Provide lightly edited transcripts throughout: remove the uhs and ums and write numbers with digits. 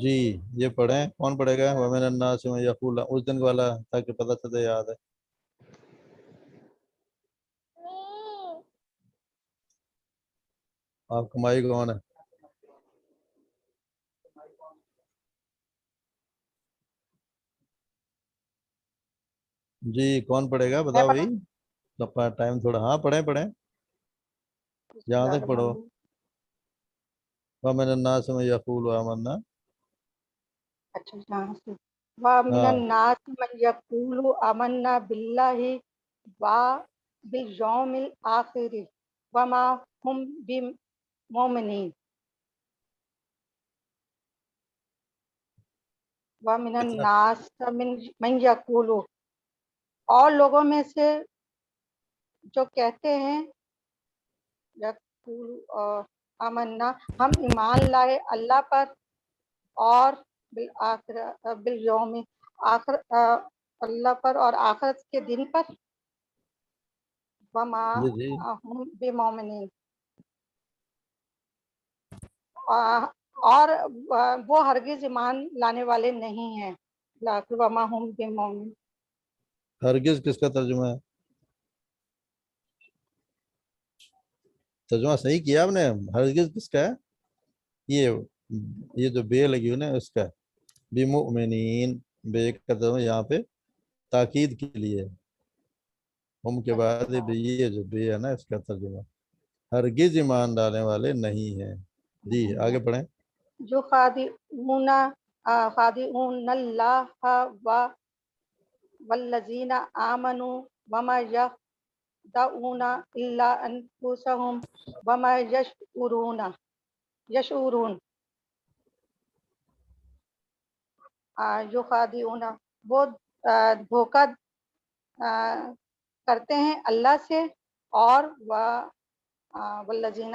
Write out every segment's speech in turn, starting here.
جی یہ پڑھیں، کون پڑھے گا؟ ومن الناس من یقول، اس دن والا تاکہ پتہ چلے یاد ہے۔ آپ کا مائی کون ہے؟ جی کون پڑھے گا بتاؤ بھائی، اپنا ٹائم تھوڑا، ہاں پڑھیں جہاں تک پڑھو۔ ومن الناس من یقول آمنا، اچھا وَمِنَ ہاں النَّاسِ مَن يَقُولُ آمَنَّا بِاللَّهِ وَبِالْيَوْمِ الْآخِرِ وَمَا هُمْ بِمُؤْمِنِينَ۔ وَمِنَ کتنا؟ النَّاسِ مَن يَقُولُ، اور لوگوں میں سے جو کہتے ہیں یقول آمنا، ہم ایمان لائے اللہ پر اور بالیوم آخر، اللہ پر اور آخرت کے دن پر، وما جی جی ہم بمومنین، اور وہ ہرگز ایمان لانے والے نہیں ہیں، وما ہم بمومنین۔ ہرگز کس کا ترجمہ ہے؟ ترجمہ صحیح کیا آپ نے، ہرگز کس کا ہے؟ یہ جو بے لگی ہوئی نا اس کا، بمؤمنین، بے کا ترجمہ یہاں پہ تاکید کے لیے، ہم کے بعد یہ جو بے ہے نا اس کا ترجمہ ہرگز ایمان ڈالنے والے نہیں ہیں۔ جی آگے پڑھیں۔ جو خادعون اللہ والذین آمنوا وما یخدعون الا انفسهم وما یشعرون۔ جو خادعون، وہ دھوکہ کرتے ہیں اللہ سے، اور والذین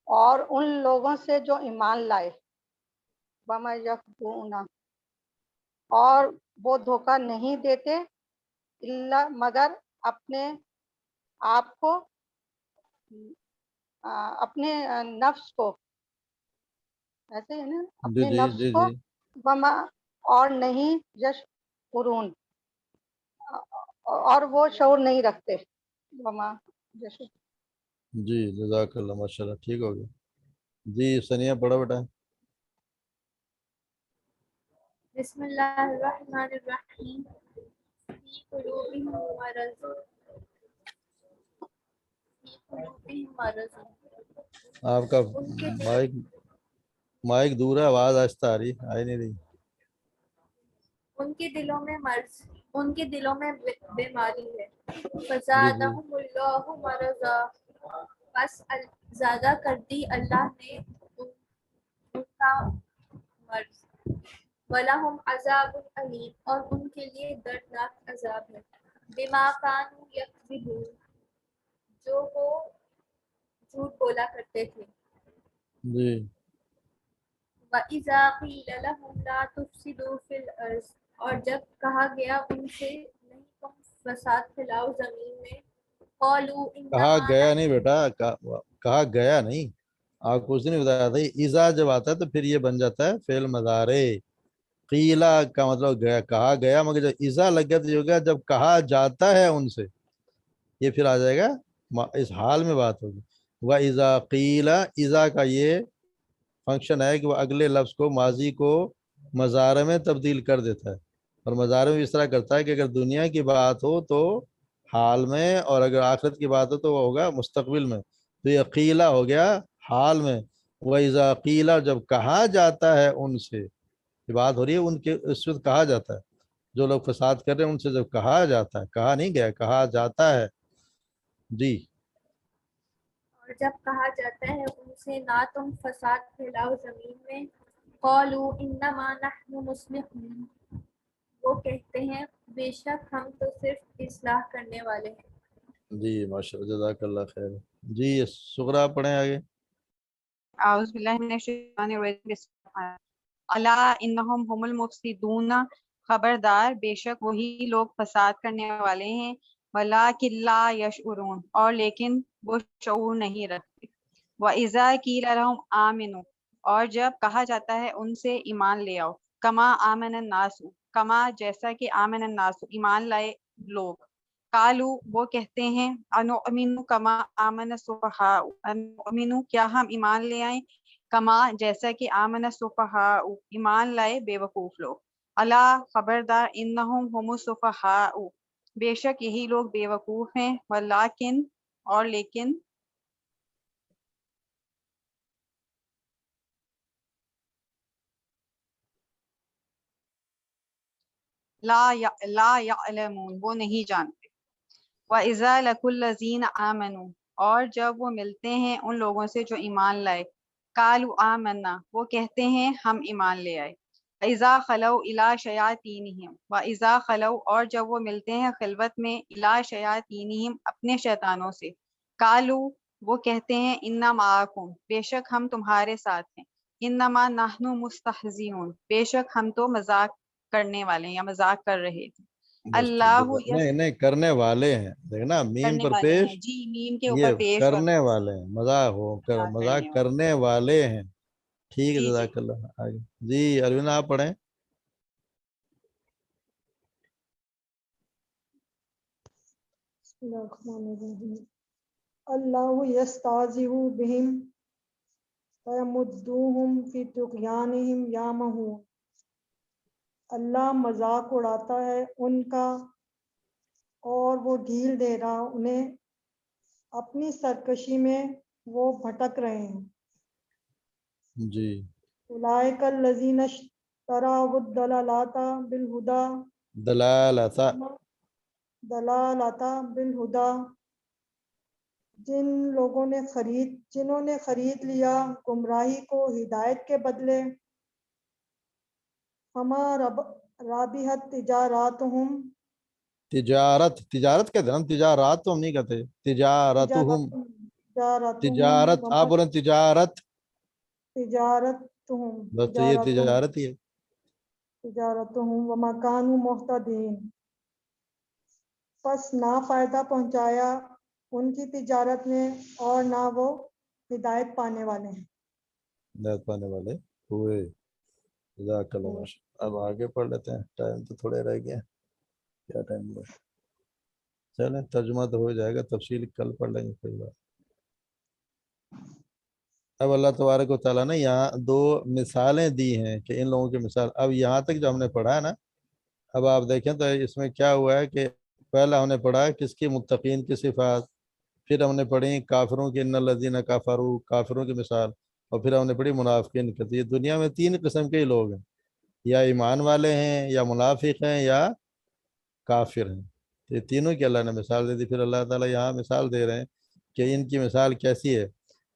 اور ان لوگوں سے جو ایمان لائے، وما یخدعون، اور وہ دھوکہ نہیں دیتے الا مگر اپنے آپ کو، اپنے نفس کو، ایسے ہے نا، جی اپنے جی نفس جی کو، جی وما اور نہیں یشعرون، اور وہ شعور نہیں رکھتے، وما یشعرون۔ جی جزاک اللہ، ماشاء اللہ ٹھیک ہو گیا۔ جی ثانیہ پڑھو بیٹا۔ بسم اللہ الرحمن الرحیم فی قلوبہم مرض آپ کا ان کے مائک دور ہے، آواز آہستہ آ رہی، آئی نہیں رہی۔ دلوں میں مرض، ان کے دلوں میں بیماری ہے، جی جی فزادہم اللہ مرضا، بس زیادہ کر دی اللہ نے ان کا مرض، وَلَهُمْ عَذَابٌ أَلِيمٌ، اور ان کے لیے دردناک عذاب ہے، بِمَا كَانُوا يَكْذِبُونَ، جو وہ جھوٹ بولا کرتے تھے، جی وَإِذَا قِيلَ لَهُمْ لَا تُفْسِدُوا فِي الْأَرْضِ، اور جب کہا گیا ان سے نہیں تم فساد پھیلاؤ زمین میں، قَالُوا کہا إِنَّمَا گیا نہیں نَحْنُ، بیٹا، کہا گیا نہیں، آپ کو اس نے بتایا تھا ایزا جب آتا ہے تو پھر یہ بن جاتا ہے فعل مضارع۔ قیلا کا مطلب گیا، کہا گیا، مگر جب ایزا لگ گیا تو یہ ہو گیا جب کہا جاتا ہے ان سے، یہ پھر آ جائے گا اس حال میں بات ہوگی۔ وَإِذَا قِيلَ، ایزا کا یہ فنکشن ہے کہ وہ اگلے لفظ کو، ماضی کو مضارع میں تبدیل کر دیتا ہے، اور مضارع میں اس طرح کرتا ہے کہ اگر دنیا کی بات ہو تو حال میں، اور اگر آخرت کی بات ہو تو وہ ہوگا مستقبل میں، تو یہ قیلا ہو گیا حال میں۔ وَإِذَا قِيلَ، جب کہا جاتا ہے ان سے، یہ بات ہو رہی ہے ان کے، اس وقت کہا جاتا ہے جو لوگ فساد کر رہے ہیں ان سے جب کہا جاتا ہے، کہا نہیں گیا، کہا جاتا ہے۔ جی اور جب کہا جاتا ہے ان سے نہ تم فساد پھیلاؤ زمین میں، قَالُوا إِنَّمَا نَحْنُ مُصْلِحُونَ، وہ کہتے ہیں بے شک ہم تو صرف اصلاح کرنے والے ہیں۔ جی ماشاء اللہ جزاک اللہ خیر۔ جی سغرا پڑھیں آگے۔ اعوذ باللہ من الشیطان الرجیم، بسم اللہ، الا انہم هم المفسدون، خبردار بے شک وہی لوگ فساد کرنے والے ہیں، ولکن لا یشعرون، اور لیکن وہ شعور نہیں رکھتے۔ وَإِذَا قِيلَ لَهُمْ آمِنُوا اور جب کہا جاتا ہے ان سے ایمان لے آؤ، کما آمن الناس کما جیسا کہ آمن الناس ایمان لائے لوگ، قالو وہ کہتے ہیں انؤمن کما آمن السفہاء انؤمن کیا ہم ایمان لے آئیں، کما جیسا کہ آمن السفہاء ایمان لائے بے وقوف لوگ، الا خبردار انہم هم السفہاء بے شک یہی لوگ بے وقوف ہیں، ولیکن اور لیکن لا یعلمون وہ نہیں جانتے، وَإِذَا لَقُوا الَّذِينَ آمَنُوا اور جب وہ ملتے ہیں ان لوگوں سے جو ایمان لائے، قالوا آمنا وہ کہتے ہیں ہم ایمان لے آئے، وَإِذَا خَلَوْا إِلَىٰ شَيَاطِینِهِمْ وَإِذَا خَلَوْا اور جب وہ ملتے ہیں خلوت میں إِلَىٰ شَيَاطِینِهِمْ اپنے شیطانوں سے، قالوا وہ کہتے ہیں اِنَّا مَعَکُم بے شک ہم تمہارے ساتھ ہیں، اِنَّمَا نَحْنُ مُسْتَہْزِئُونَ بے شک ہم تو مذاق کرنے والے ہیں یا مذاق کر رہے تھے، بس ٹھیک اللہ ہے، نہیں نہیں کرنے والے ہیں، دیکھنا میم کرنے پر والے پیش، ہیں جی، میم کے یہ اوپر پیش اور کرنے والے ہیں، مذاق ہو کر مذاق مذاق کرنے والے کرنے والے ہیں، ٹھیک ہے، جی جی جزاک اللہ آگے جی اروین آپ پڑھیں۔ بسم اللہ الرحمن الرحیم اللہ یستہزئ بہم فیمدوہم فی طغیانہم یعمہون اللہ مذاق اڑاتا ہے ان کا اور وہ ڈھیل دے رہا انہیں اپنی سرکشی میں وہ بھٹک رہے ہیں، جی اولئک الذین اشتروا الضلالۃ بالہدی دلالتا بالہدی جنہوں نے خرید لیا گمراہی کو ہدایت کے بدلے، فما رابحت تجاراتہم تجارت کہتے ہیں ہم تجارات تو ہم نہیں کہتے، تجارتہم تجارت آپ بولیں تجارت تجارتہم بس تو یہ تجارت ہی ہے۔ وما کانوا مہتدین پس نہ فائدہ پہنچایا ان کی تجارت نے اور نہ وہ ہدایت پانے والے ہیں۔ ہدایت پانے والے ہوئے، جزاک اللہ ماشاء اللہ۔ اب آگے پڑھ لیتے ہیں، ٹائم تو تھوڑے رہ گیا، کیا ٹائم ہوا، چلیں ترجمہ تو ہو جائے گا، تفصیل کل پڑھ لیں گے کوئی بات۔ اب اللہ تبارک و تعالیٰ نے یہاں دو مثالیں دی ہیں کہ ان لوگوں کی مثال، اب یہاں تک جو ہم نے پڑھا ہے نا، اب آپ دیکھیں تو اس میں کیا ہوا ہے کہ پہلا ہم نے پڑھا کس کی، متقین کی صفات، پھر ہم نے پڑھی کافروں کی، ان الذین کفروا کافروں کی مثال، اور پھر ہم نے پڑھی منافقین کی۔ تو یہ دنیا میں تین قسم کے ہی لوگ ہیں، یا ایمان والے ہیں، یا منافق ہیں، یا کافر ہیں، یہ تینوں کی اللہ نے مثال دے دی۔ پھر اللہ تعالیٰ یہاں مثال دے رہے ہیں کہ ان کی مثال کیسی ہے،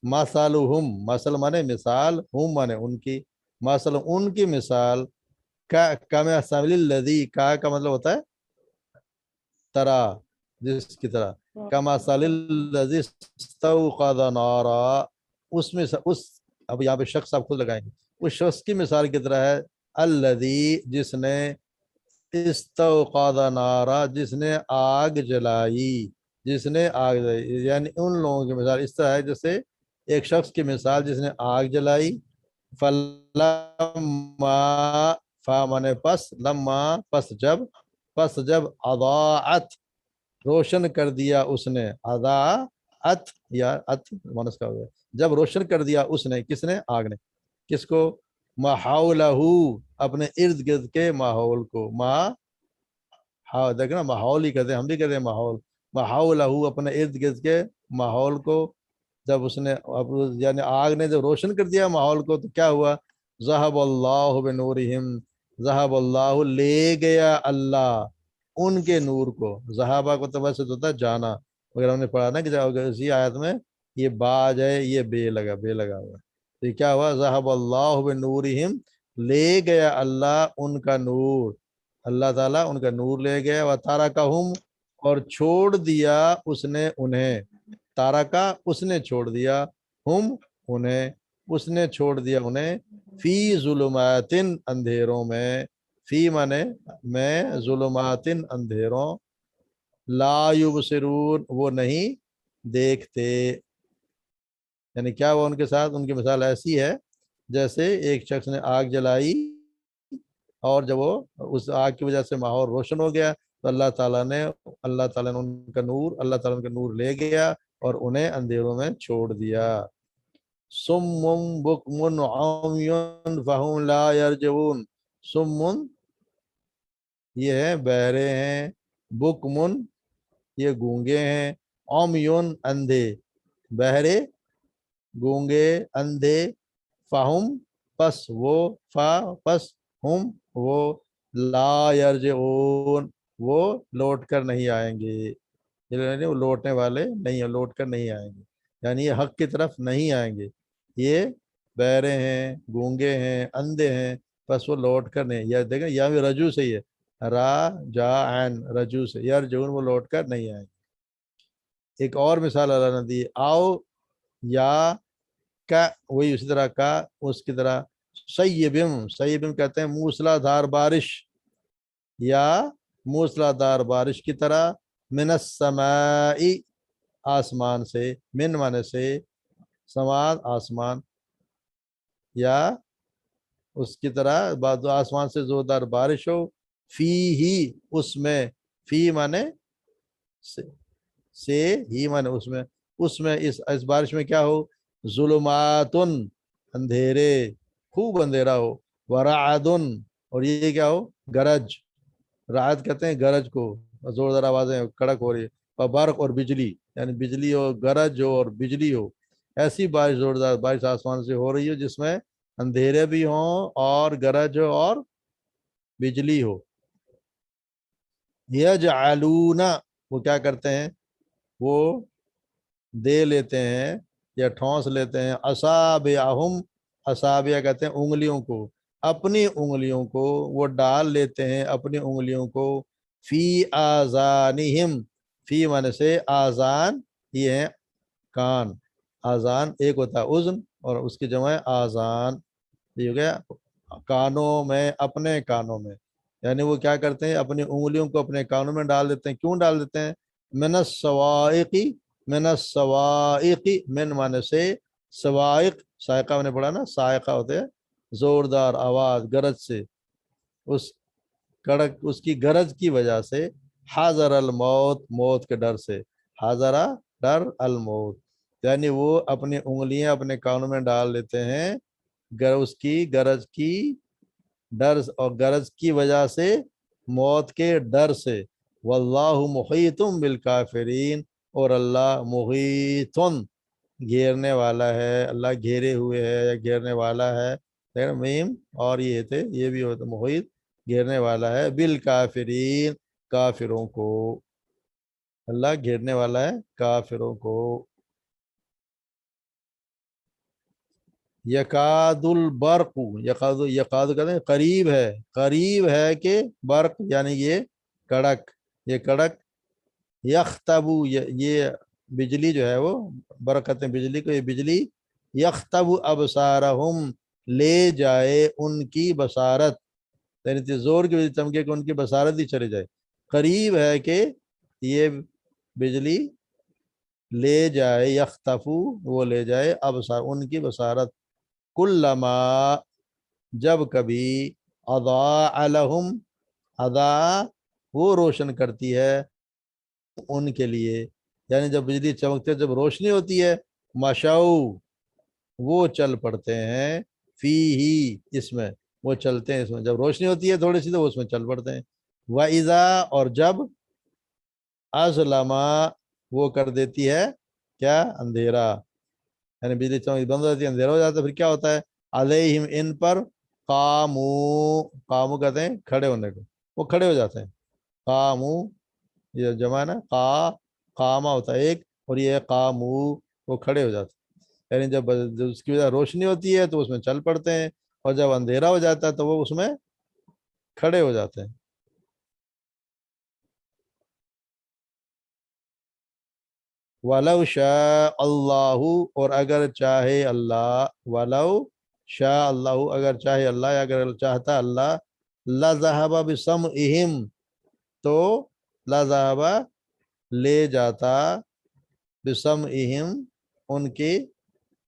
مثلہم مثل مانے مثال، ہم مانے ان کی، مثل ان کی مثال، کمثل الذی کا مطلب ہوتا ہے طرح، جس کی طرح، کمثل الذی استوقد نارا اس میں اس، اب یہاں پہ شخص آپ خود لگائیں گے، اس شخص کی مثال کی طرح ہے، الذی جس نے، استوقد نارا جس نے آگ جلائی، جس نے آگ جلائی، یعنی ان لوگوں کی مثال اس طرح ہے جیسے ایک شخص کی مثال جس نے آگ جلائی، فلما فامن پس، لما پس جب اضاعت روشن کر دیا اس نے، اضاعت یا ات مانس کا ہوا، جب روشن کر دیا اس نے، کس نے، آگ نے، کس کو، ماحولہ اپنے ارد گرد کے ماحول کو، دیکھنا ماحول ہی کہتے ہیں، ہم بھی کہتے ہیں ماحول، ماحولہ اپنے ارد گرد کے ماحول کو، جب اس نے یعنی آگ نے جب روشن کر دیا ماحول کو تو کیا ہوا، ذہب اللہ بنورہم، ذہب اللہ لے گیا اللہ ان کے نور کو، ذہابہ کو تو ویسے ہوتا ہے جانا، اگر ہم نے پڑھا نا کہ اسی آیت میں یہ با جائے، یہ بے لگا ہوا، تو یہ کیا ہوا، ذہب اللہ بنورہم لے گیا اللہ ان کا نور، اللہ تعالیٰ ان کا نور لے گیا، وترکہم اور چھوڑ دیا اس نے انہیں، تارکا اس نے چھوڑ دیا، ہم انہیں، اس نے چھوڑ دیا انہیں، فی ظلمات اندھیروں میں، فی مانے میں، ظلمات اندھیروں، لا یبصرون وہ نہیں دیکھتے، یعنی کیا ہوا ان کے ساتھ؟ ان کی مثال ایسی ہے جیسے ایک شخص نے آگ جلائی اور جب وہ اس آگ کی وجہ سے ماحول روشن ہو گیا تو اللہ تعالیٰ نے ان کا نور، اللہ تعالیٰ ان کا نور لے گیا اور انہیں اندھیروں میں چھوڑ دیا۔ سم بکم عمی فہم لا یرجعون، سم یہ ہے بہرے ہیں، بکمن یہ گونگے ہیں، عمیون اندھے، بہرے گونگے اندھے، فہم پس وہ، پس ہم وہ، لا یرجعون وہ لوٹ کر نہیں آئیں گے، یعنی وہ لوٹنے والے نہیں ہیں، لوٹ کر نہیں آئیں گے، یعنی یہ حق کی طرف نہیں آئیں گے، یہ بہرے ہیں، گونگے ہیں، اندھے ہیں، بس وہ لوٹ کر نہیں، یا دیکھیں یا بھی رجوع سے ہی ہے، را جا عین رجوع سے، یرجعون وہ لوٹ کر نہیں آئیں گے۔ ایک اور مثال اللہ نے دی، آؤ یا کا، وہی اسی طرح کا اس کی طرح، سیبم کہتے ہیں موسلا دھار بارش، یا موسلا دھار بارش کی طرح، من السماء آسمان سے، من مانے سے، سماء آسمان، یا اس کی طرح بعد آسمان سے زوردار بارش ہو، فی ہی اس میں، فی مانے سے ہی مانے اس میں اس بارش میں کیا ہو، ظلماتن اندھیرے، خوب اندھیرا ہو، ورعدن اور یہ کیا ہو، گرج، رعد کہتے ہیں گرج کو، زوردار آوازیں کڑک ہو رہی ہے، اور برق اور بجلی، یعنی بجلی ہو، گرج ہو اور بجلی ہو، ایسی بارش، زوردار بارش آسمان سے ہو رہی ہو جس میں اندھیرے بھی ہوں اور گرج ہو اور بجلی ہو۔ یجعلون وہ کیا کرتے ہیں، وہ دے لیتے ہیں یا ٹھونس لیتے ہیں، اصابعہم، اصابع کہتے ہیں انگلیوں کو، اپنی انگلیوں کو وہ ڈال لیتے ہیں، اپنی انگلیوں کو، فی آذانہم، فی معنی سے آذان، یہ ہے کان، آذان ایک ہوتا ہے اذن اور اس کی جمع ہے آذان، یہ ہو گیا کانوں میں، اپنے کانوں میں، یعنی وہ کیا کرتے ہیں، اپنی انگلیوں کو اپنے کانوں میں ڈال دیتے ہیں، کیوں ڈال دیتے ہیں، من الصواعق، من الصواعق، من معنی سے صواعق، سائقہ میں نے پڑھا نا، سائقہ ہوتے ہیں زوردار آواز، گرج سے، اس کڑک، اس کی گرج کی وجہ سے، حاضر الموت، موت کے ڈر سے، حاضرہ ڈر، الموت، یعنی وہ اپنی انگلیاں اپنے کانوں میں ڈال لیتے ہیں اس کی گرج کی ڈر، اور گرج کی وجہ سے، موت کے ڈر سے، واللہ محیط بالکافرین اور اللہ محیط گھیرنے والا ہے، اللہ گھیرے ہوئے ہے یا گھیرنے والا ہے، میم اور یہ تھے، یہ بھی ہوتا محیط گھیرنے والا ہے، بالکافرین کافروں کو، اللہ گھیرنے والا ہے کافروں کو۔ یکاد البرق، یکاد کہتے ہیں قریب ہے، قریب ہے کہ برق یعنی یہ کڑک، یہ کڑک، یختبو یہ بجلی جو ہے وہ، برق کہتے ہیں بجلی کو، یہ بجلی، یختب ابصارہم لے جائے ان کی بصارت، یعنی زور کی وجہ سے چمکے کہ ان کی بصارت ہی چلے جائے، قریب ہے کہ یہ بجلی لے جائے، یختفو وہ لے جائے، ابصار ان کی بصارت، کلما جب کبھی، اضاء لہم، اضاء وہ روشن کرتی ہے ان کے لیے، یعنی جب بجلی چمکتے جب روشنی ہوتی ہے، مشاؤ وہ چل پڑتے ہیں، فی ہی اس میں وہ چلتے ہیں، اس میں جب روشنی ہوتی ہے تھوڑی سی تو وہ اس میں چل پڑتے ہیں، وَإِذَا اور جب، اظلما وہ کر دیتی ہے کیا، اندھیرا، یعنی بجلی چمک بند ہو جاتی ہے، اندھیرا ہو جاتا ہے، پھر کیا ہوتا ہے، علیہم ان پر، قامو، قامو کہتے ہیں کھڑے ہونے کو، وہ کھڑے ہو جاتے ہیں، قامو یہ جمع ہے نا، قامہ ہوتا ہے ایک، اور یہ قامو وہ کھڑے ہو جاتے ہیں، یعنی جب اس کی وجہ روشنی ہوتی ہے تو اس میں چل پڑتے ہیں، اور جب اندھیرا ہو جاتا ہے تو وہ اس میں کھڑے ہو جاتے ہیں۔ وَلَوْ شَاءَ اللَّهُ اور اگر چاہے اللہ، وَلَوْ شَاءَ اللَّهُ اگر چاہے اللہ، یا اگر چاہتا اللہ، لَذَهَبَ بِسَمْعِهِمْ تو لَذَهَبَ لے جاتا، بِسَمْعِهِمْ ان کی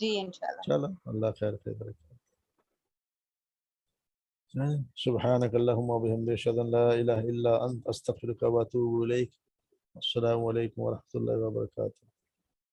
جی انشاءاللہ. چلو اللہ خیر خیر رکھے. سبحانك اللهم وبحمدك اشهد ان لا اله الا انت استغفرك واتوب اليك. السلام علیکم ورحمۃ اللہ وبرکاتہ.